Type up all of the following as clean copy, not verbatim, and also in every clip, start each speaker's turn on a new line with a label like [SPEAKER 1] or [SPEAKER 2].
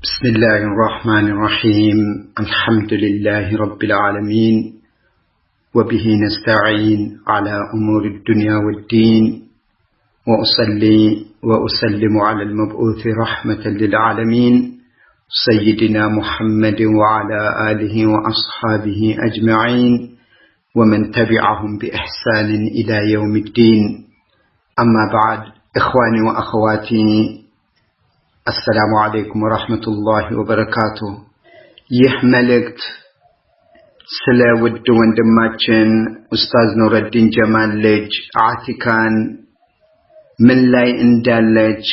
[SPEAKER 1] بسم الله الرحمن الرحيم الحمد لله رب العالمين وبه نستعين على أمور الدنيا والدين وأصلي وأسلم على المبعوث رحمة للعالمين سيدنا محمد وعلى آله وأصحابه أجمعين ومن تبعهم بإحسان إلى يوم الدين أما بعد إخواني وأخواتي السلام عليكم ورحمة الله وبركاته يحملكت سلا ود وندماتشن أستاذ نور الدين جمال لج عاتكان من لاي اندالج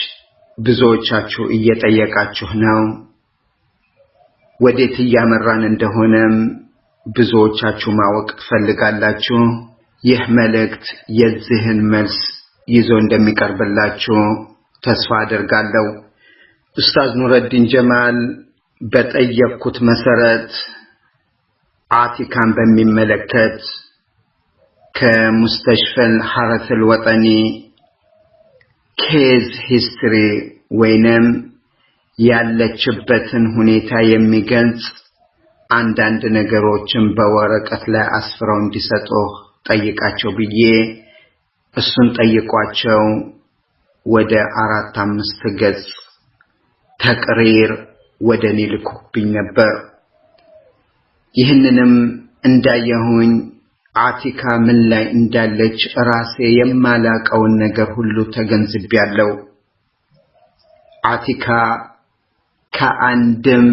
[SPEAKER 1] بزوجاتشو إيتايقاتشو هناو وديت يامران اندهونم بزوجاتشو ما وقت فلقالاتشو يحملكت يزهن ملس يزون دمي كربلاتشو تسفى درقالو أستاذ نور الدين جمال بتأيبكت مسارات عاتكان بمن ملكت كمستشفى الحرس الوطني كيز هيستوري وينم ያለችበትን ሁኔታ የሚገልጽ አንዳንድ ነገሮችን በወረቀት ላይ አስፍረው እንዲሰጡ ጠይቃቸው ብዬ እሱን ጠይቋቸው ወደ 4-5 ገጽ ተቅሪር ወደኔ ልኮብኝ ነበር። ይህንንም እንዳየሁኝ አቲካ ምን ላይ እንዳለች ራሴ የማላቀውን ነገር ሁሉ ተገንዝቤያለሁ። አቲካ ከአንድም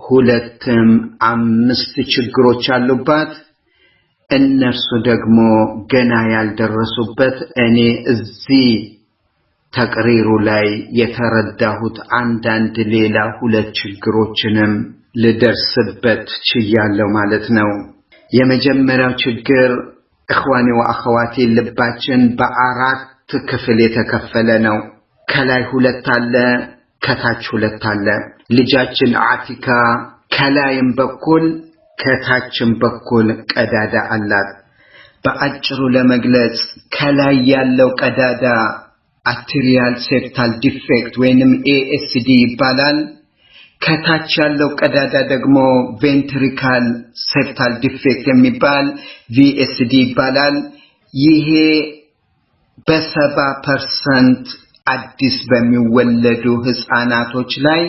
[SPEAKER 1] ሁለትም 5 ችግሮች አሉባት። እነርሱ ደግሞ ገና ያልደረሱበት እኔ እዚህ ተቅሪሩ ላይ የተረዳሁት አንዳንድ ሌላ 2 ችግሮችንም ልደርስበት ችያለሁ ማለት ነው። የመጀመሪያው ችግር እخواني ወአخواتي ልባችን በ4 ክፍል የተከፈለ ነው። ከላይ 2 አለ፣ ከታች 2 አለ። ልጃችን አቲካ ከላይም በኩል ከታችም በኩል ቀዳዳ አላት። በአጭሩ ለመግለጽ ከላይ ያለው ቀዳዳ አርቴሪያል ሴፕታል ዲፌክት ወይንም ASD ይባላል። ከታች ያለው ቀዳዳ ደግሞ ቬንትሪካል ሴፕታል ዲፌክት የሚባል VSD ይባላል። ይሄ በ70% አዲስ በሚወለዱ ህፃናቶች ላይ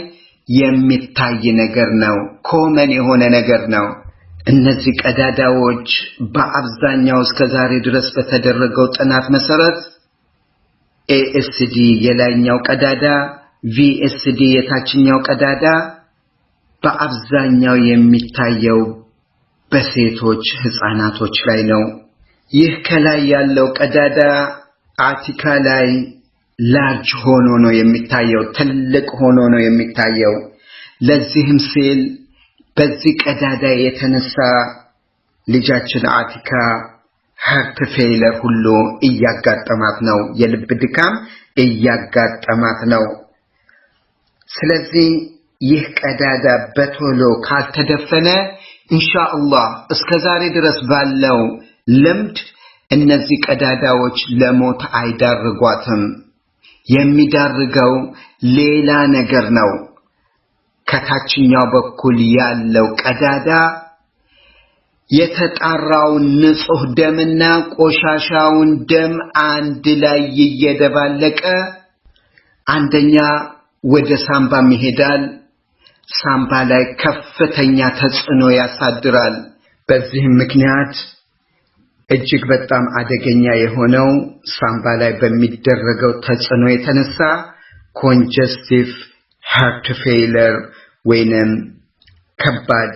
[SPEAKER 1] የሚታይ ነገር ነው። ኮመን የሆነ ነገር ነው። እነዚህ ቀዳዳዎች በአብዛኛው እስከዛሬ ድረስ በተደረገው ጥናት መሰረት ASD የላይኛው ቀዳዳ፣ VSD የታችኛው ቀዳዳ በአብዛኛው የሚታየው በሴቶች ህፃናቶች ላይ ነው። ይህ ከላይ ያለው ቀዳዳ አቲካ ላይ ላርጅ ሆኖ ነው የሚታየው፣ ትልቅ ሆኖ ነው የሚታየው። ለዚህም ሲል በዚህ ቀዳዳ የተነሳ ልጃችን አቲካ ሃርት ፌይለር ሁሉ እያጋጠማት ነው፣ የልብ ድካም እያጋጠማት ነው። ስለዚህ ይህ ቀዳዳ በቶሎ ካልተደፈነ ኢንሻአላህ እስከዛሬ ድረስ ባለው ልምድ እነዚህ ቀዳዳዎች ለሞት አይዳርጓትም። የሚዳርገው ሌላ ነገር ነው። ከታችኛው በኩል ያለው ቀዳዳ የተጣራውን ንጹህ ደምና ቆሻሻውን ደም አንድ ላይ እየደባለቀ አንደኛ ወደ ሳምባ ይሄዳል። ሳምባ ላይ ከፍተኛ ተጽዕኖ ያሳድራል። በዚህም ምክንያት እጅግ በጣም አደገኛ የሆነው ሳምባ ላይ በሚደረገው ተጽዕኖ የተነሳ ኮንጀስቲቭ ሃርት ፌይለር ወይንም ከባድ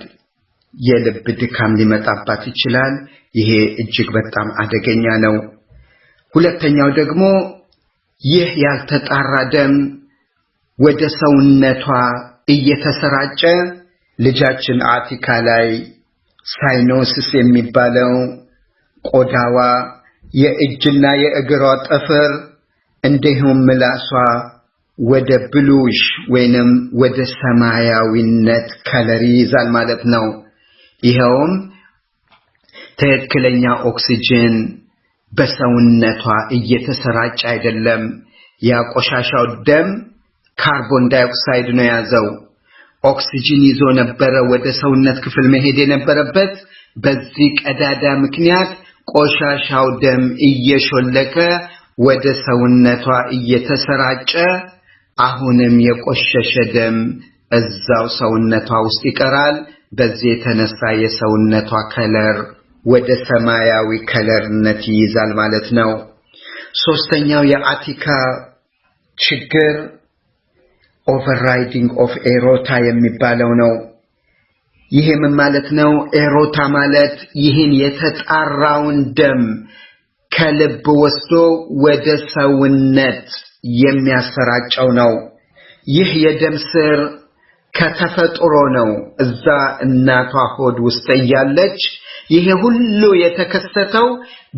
[SPEAKER 1] የልብ ድካም ሊመጣባት ይችላል። ይሄ እጅግ በጣም አደገኛ ነው። ሁለተኛው ደግሞ ይህ ያልተጣራ ደም ወደ ሰውነቷ እየተሰራጨ ልጃችን አቲካ ላይ ሳይኖሲስ የሚባለው ቆዳዋ፣ የእጅና የእግሯ ጥፍር እንዲሁም ምላሷ ወደ ብሉሽ ወይንም ወደ ሰማያዊነት ከለር ይይዛል ማለት ነው። ይሄውም ትክክለኛ ኦክሲጅን በሰውነቷ እየተሰራጨ አይደለም። ያ ቆሻሻው ደም ካርቦን ዳይኦክሳይድ ነው ያዘው። ኦክሲጅን ይዞ ነበር ወደ ሰውነት ክፍል መሄድ የነበረበት በዚህ ቀዳዳ ምክንያት ቆሻሻው ደም እየሾለከ ወደ ሰውነቷ እየተሰራጨ አሁንም የቆሸሸ ደም እዛው ሰውነቷ ውስጥ ይቀራል በዚህ የተነሳ የሰውነቷ ከለር ወደ ሰማያዊ ከለርነት ይይዛል ማለት ነው ሶስተኛው የአቲካ ችግር overriding of aorta የሚባለው ነው ይሄ ምን ማለት ነው ኤሮታ ማለት ይህን የተጣራውን ደም ከልብ ወስዶ ወደ ሰውነት የሚያሰራጨው ነው ይህ የደም ስር ከተፈጥሮ ነው እዛ እናቷ ሆድ ውስጥ ያለች ይሄ ሁሉ የተከሰተው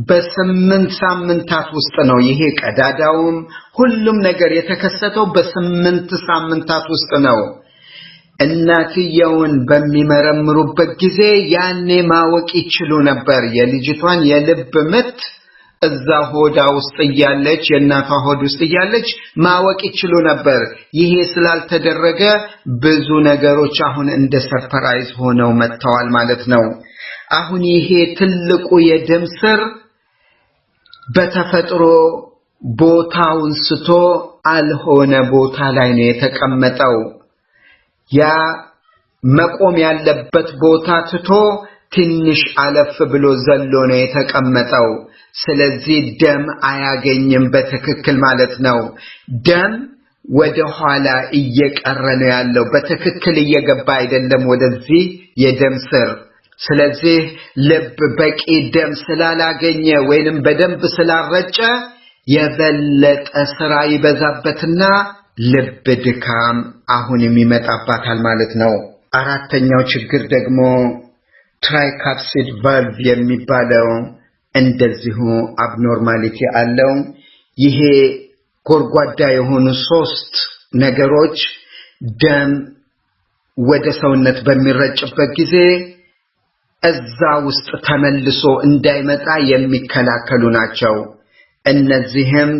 [SPEAKER 1] በ8 ሳምንታት ውስጥ ነው ይሄ ቀዳዳውም ሁሉም ነገር የተከሰተው በ8 ሳምንታት ውስጥ ነው እናትየውን በሚመረምሩበት ጊዜ ያኔ ማወቅ ይችሉ ነበር የልጅቷን የልብ ምት እዛ ሆዳ ውስጥ ያለች የእናቷ ሆድ ውስጥ ያለች ማወቅ ይችሉ ነበር ይሄ ስላልተደረገ ብዙ ነገሮች አሁን እንደ ሰርፕራይዝ ሆነው መጥተዋል ማለት ነው አሁን ይሄ ትልቁ የደም ስር በተፈጥሮ ቦታውን ስቶ አልሆነ ቦታ ላይ ነው የተቀመጠው ያ መቆም ያለበት ቦታ ትቶ ትንሽ አለፍ ብሎ ዘሎ ነው የተቀመጠው ስለዚህ ደም አያገኝም በትክክል ማለት ነው ደም ወደ ኋላ እየቀረ ነው ያለው በትክክል እየገባ አይደለም ወደዚህ የደም ስር ስለዚህ ልብ በቂ ደም ስላላገኘ ወይንም በደንብ ስላልረጨ የበለጠ ስራ ይበዛበትና ልብ ድካም አሁን የሚመጣባታል ማለት ነው አራተኛው ችግር ደግሞ ትራይካፕሲድ ቫልቭ የሚባለው እንደዚሁ አብኖርማሊቲ አለው ይሄ ጎርጓዳ የሆኑ 3 ነገሮች ደም ወደ ሰውነት በሚረጭበት ጊዜ እዛ ውስጥ ተመልሶ እንዳይመጣ የሚከላከሉ ናቸው እነዚህም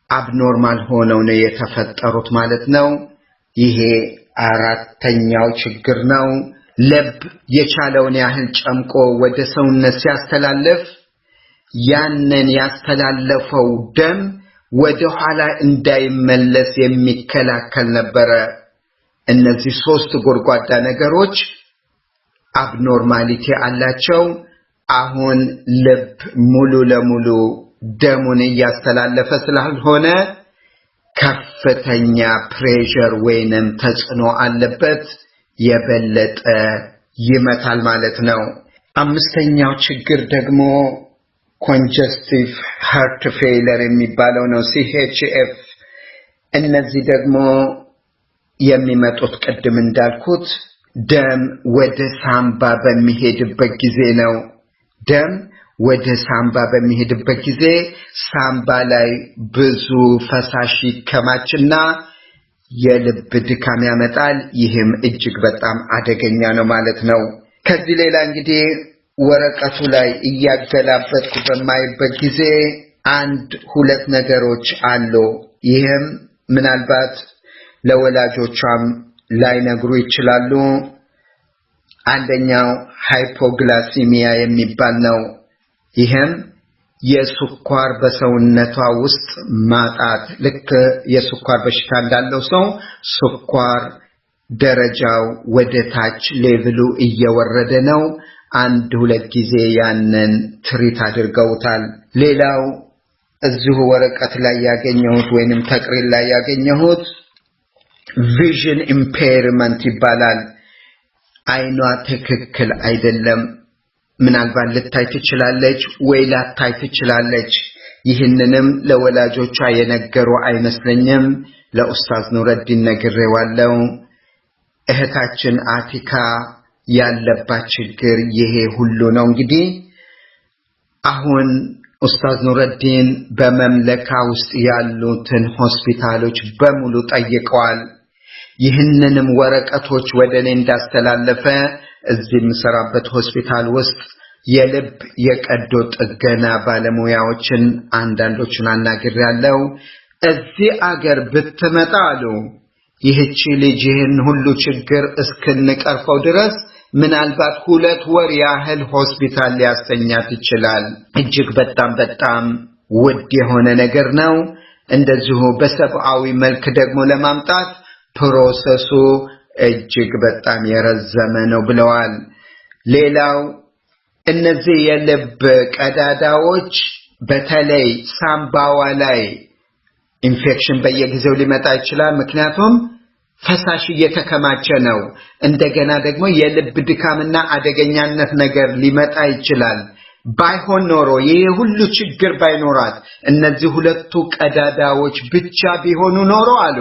[SPEAKER 1] አብኖርማል ሆነው ነው የተፈጠሩት ማለት ነው ይሄ አራተኛው ችግር ነው ልብ የቻለውን ያህል ጨምቆ ወደ ሰውነት ሲያስተላልፍ ያንን ያስተላለፈው ደም ወደ ኋላ እንዳይመለስ የሚከላከል ነበር እነዚህ 3 ጎርጓዳ ነገሮች አብኖርማሊቲ አላቸው አሁን ልብ ሙሉ ለሙሉ ደሙን ያስተላለፈ ስላልሆነ ከፍተኛ ፕሬሸር ወይንም ተጽዕኖ አለበት የበለጠ ይመታል ማለት ነው አምስተኛው ችግር ደግሞ congestive heart failure የሚባለው ነው CHF እነዚህ ደግሞ የሚመጡት ቀደም እንዳልኩት ደም ወደ ሳምባ በሚሄድበት ጊዜ ነው ደም ወደ ሳምባ በሚሄድበት ጊዜ ሳምባ ላይ ብዙ ፈሳሽ ይከማችና የልብ ድካም ያመጣል ይህም እጅግ በጣም አደገኛ ነው ማለት ነው ከዚህ ሌላ እንግዲህ ወረቀቱ ላይ እያገላበጥኩ በማይበት ጊዜ 1-2 ነገሮች አሉ ይህም ምናልባት ለወላጆቿም ላይነግሩ ይችላሉ አንደኛው ሃይፖግላሲሚያ የሚባል ነው ይህም የስኳር በሰውነቷ ውስጥ ማጣት ልክ የስኳር በሽታ እንዳለው ሰው ስኳር ደረጃው ወደ ታች ሌቭሉ እየወረደ ነው 1-2 ጊዜ ያንን ትሪት አድርገውታል ሌላው እዚሁ ወረቀት ላይ ያገኘሁት ወይንም ተቅሪል ላይ ያገኘሁት vision impairment ይባላል አይኗ ትክክል አይደለም ምናልባት ልታይ ትችላለች ወይ ላታይ ትችላለች ይህንንም ለወላጆቿ የነገሩ አይመስለኝም ለኡስታዝ ኑረዲን ነግሬዋለሁ እህታችን አቲካ ያለባት ችግር ይሄ ሁሉ ነው እንግዲህ አሁን ኡስታዝ ኑረዲን በመምለካ ውስጥ ያሉትን ሆስፒታሎች በሙሉ ጠይቀዋል ይህንንም ወረቀቶች ወደኔ እንዳስተላለፈ እዚህ ምሰራበት ሆስፒታል ውስጥ የልብ የቀዶ ጥገና ባለሙያዎችን አንዳንዶቹን አናግሬያለሁ እዚህ አገር ብትመጣሉ ይህች ልጅ ይህን ሁሉ ችግር እስክንቀርፈው ድረስ ምናልባት 2 ወር ያህል ሆስፒታል ሊያስተኛት ይችላል። እጅግ በጣም ውድ የሆነ ነገር ነው። እንደዚሁ በሰብአዊ መልክ ደግሞ ለማምጣት ፕሮሰሱ እጅግ በጣም የረዘመ ነው ብለዋል። ሌላው እነዚህ የልብ ቀዳዳዎች በተለይ ሳምባዋ ላይ ኢንፌክሽን በየጊዜው ሊመጣ ይችላል። ምክንያቱም ፈሳሽ እየተከማቸ ነው። እንደገና ደግሞ የልብ ድካምና አደገኛነት ነገር ሊመጣ ይችላል። ባይሆን ኖሮ ይሄ ሁሉ ችግር ባይኖራት እነዚህ 2 ቀዳዳዎች ብቻ ቢሆኑ ኖሮ አሉ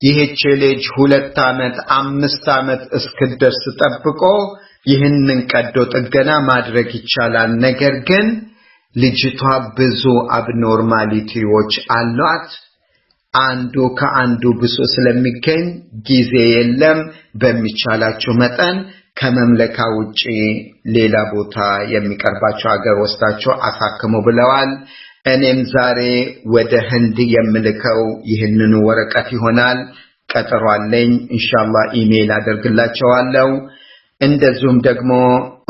[SPEAKER 1] ይህች ልጅ 2 ዓመት 5 ዓመት እስክደርስ ጠብቆ ይህንን ቀዶ ጥገና ማድረግ ይቻላል። ነገር ግን ልጅቷ ብዙ አብኖርማሊቲዎች አሏት። አንዱ ከአንዱ ብሶ ስለሚገኝ ጊዜ የለም። በሚቻላቸው መጠን ከመምለካ ውጪ ሌላ ቦታ የሚቀርባቸው ሀገር ወስዳቸው አሳክሙ ብለዋል። እኔም ዛሬ ወደ ህንድ የምልከው ይህንን ወረቀት ይሆናል። ቀጠሮ አለኝ። ኢንሻአላህ ኢሜል አደርግላቸዋለሁ። እንደዚሁም ደግሞ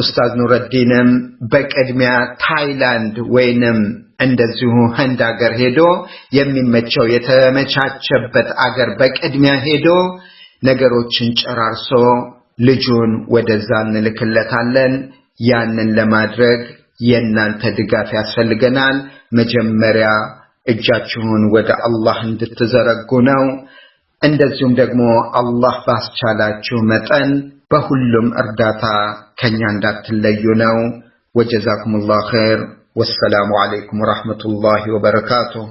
[SPEAKER 1] ኡስታዝ ኑረዲንም በቅድሚያ ታይላንድ ወይንም እንደዚሁ ህንድ ሀገር ሄዶ የሚመቸው የተመቻቸበት አገር በቅድሚያ ሄዶ ነገሮችን ጨራርሶ ልጁን ወደዛ እንልክለታለን። ያንን ለማድረግ የእናንተ ድጋፍ ያስፈልገናል። መጀመሪያ እጃችሁን ወደ አላህ እንድትዘረጉ ነው። እንደዚሁም ደግሞ አላህ ባስቻላችሁ መጠን በሁሉም እርዳታ ከኛ እንዳትለዩ ነው። ወጀዛኩሙላሁ ኸይር። ወሰላሙ አለይኩም ወራህመቱላሂ ወበረካቱሁ።